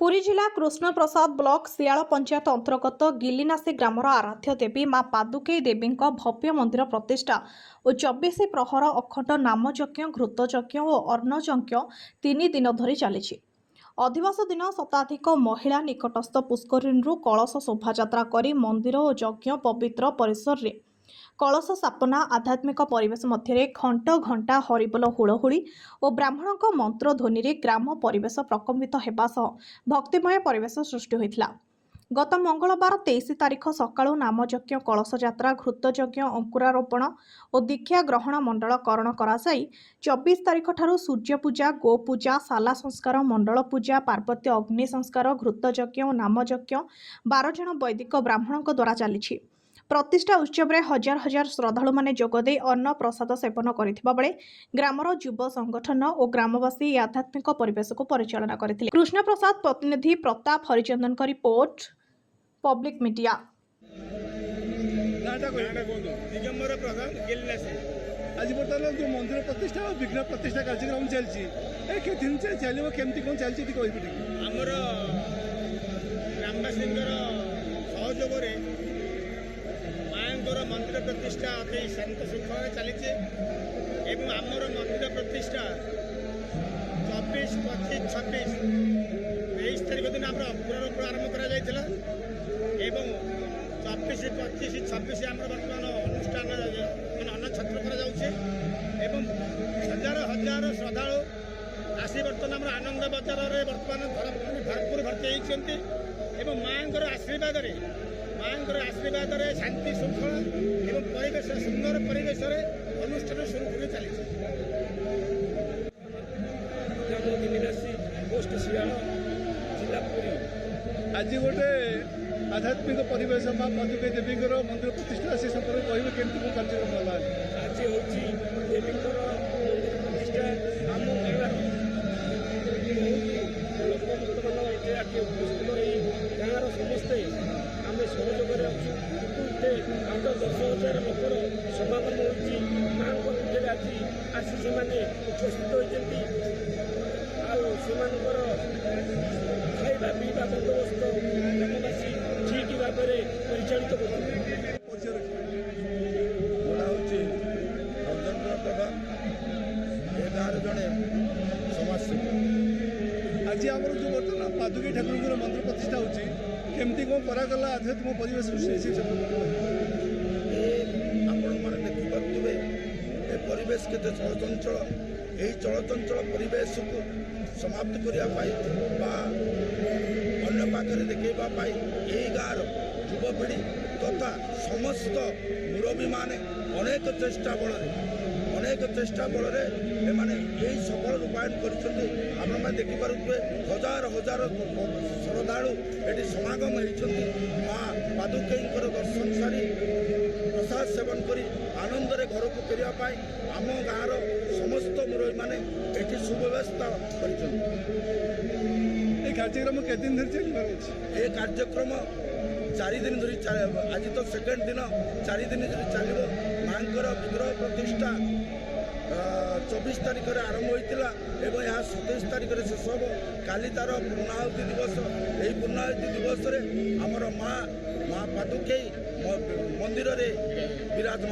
पुरी जिला कृष्णप्रसाद ब्लॉक सियाल पंचायत अंतर्गत गिलिनासी ग्रामर आराध्य देवी मां पादुकेई देवी भव्य मंदिर प्रतिष्ठा और 24 प्रहर अखंड नामयज्ञ घृतयज्ञ और अन्नयज्ञ 3 दिन धरी चली। अधिवास दिन शताधिक महिला निकटस्थ पुष्करिणी कलश शोभायात्रा कर मंदिर और यज्ञ पवित्र परिसर रे कलश स्थापना आध्यात्मिक परिवेश मध्य घंट घंटा हरिबोल हुड़हुड़ी और ब्राह्मणों मंत्रध्वनि रे ग्राम परिवेश प्रकम्पित होगा भक्तिमय परिवेश सृष्टि होता। गत मंगलवार 23 तारिख सकाळु नामयज्ञ कलश यात्रा घृतयज्ञ अंकुरारोपण और दीक्षा ग्रहण मंडल करण कराई 24 तारिख ठारू सूर्यपूजा गोपूजा साला संस्कार मंडल पूजा पार्वत्य अग्नि संस्कार घृतयज्ञ और नामयज्ञ 12 जन वैदिक ब्राह्मणों द्वारा चली। प्रतिष्ठा उत्सव में हजार हजार श्रद्धालु माने जोगदे अन्न प्रसाद सेवन करथिबा बेले ग्रामर युव संगठन और ग्रामवासी आध्यात्मिक परिवेश को परिचालना करथिले। कृष्ण प्रसाद प्रतिनिधि प्रताप हरिचंदन का रिपोर्ट पब्लिक मीडिया। दिगंबर प्रधान आज बर्तमान जो मंदिर प्रतिष्ठा और विघ्न प्रतिष्ठा कार्यक्रम चलती दिन से चलो केमती कौन चलती आमर ग्रामवासी सहयोग माँर मंदिर प्रतिष्ठा अति शांत श्रृंखला चली आमर मंदिर प्रतिष्ठा 24, 25, 26, 23 तारिख दिन आम अंकुरारोपण आरंभ कर 24, 25, 26 आम बर्तमान अनुष्ठान अन्न छत्र कर हजार हजार श्रद्धालु आसी बर्तमान आम आनंद बजार में बर्तमान भरपूर भर्ती होती माँर आशीर्वाद शांति श्रृंखला एवं परिवेश सुंदर परिवेश अनुष्ठान सुरुखुरु चली पोस्ट सियाल जिला पुरी आज गोटे आध्यात्मिक परिवेश माँ पादुकेई देवी मंदिर प्रतिष्ठा से संपर्क कह केमती कार्यक्रम है आज हूँ देवी मंदिर प्रतिष्ठा आम गाँव समस्ते आम सहयोग आठ 10,000 लोकर समागम हो आज आसी से उपस्थित होती खाଇବା पीवा बंदोबस्त ग्रामवासी ठीक भाव में परिचालित जड़े समाजसेवी आज आम जो बर्तमान पादुकेई ठाकुर मंदिर प्रतिष्ठा होमती कौन कराला आध्यात्मिक परिवेश आपण मैंने देखिपे परिवेश के चलचंचल यही चलचंचल परिवेश को समाप्त करने अन्य पाखे देखाई यही गाँव युवपीढ़ी तथा समस्त मुरबी माने अनेक चेष्टा बल यही सफल रूपायन कर देखिपे हजार हजार श्रद्धालु ये समागम होती माँ पादुकेई दर्शन सारी प्रसाद सेवन कर आनंद घर को फेरवाई आम गाँव समस्त मुरबी मैंने ये सुव्यवस्था कर कार्यक्रम के दिन धरी कार्यक्रम 4 दिन धरी आज तो सेकेंड दिन 4 दिन धरी चलो माँ विग्रह प्रतिष्ठा 24 तारिख आरंभ होता है यहाँ 27 तारिख शेष हम काली तार पूर्णाहुति दिवस यही पूर्णाहुति दिवस आमर माँ पादुकेई मंदिर में विराजमान।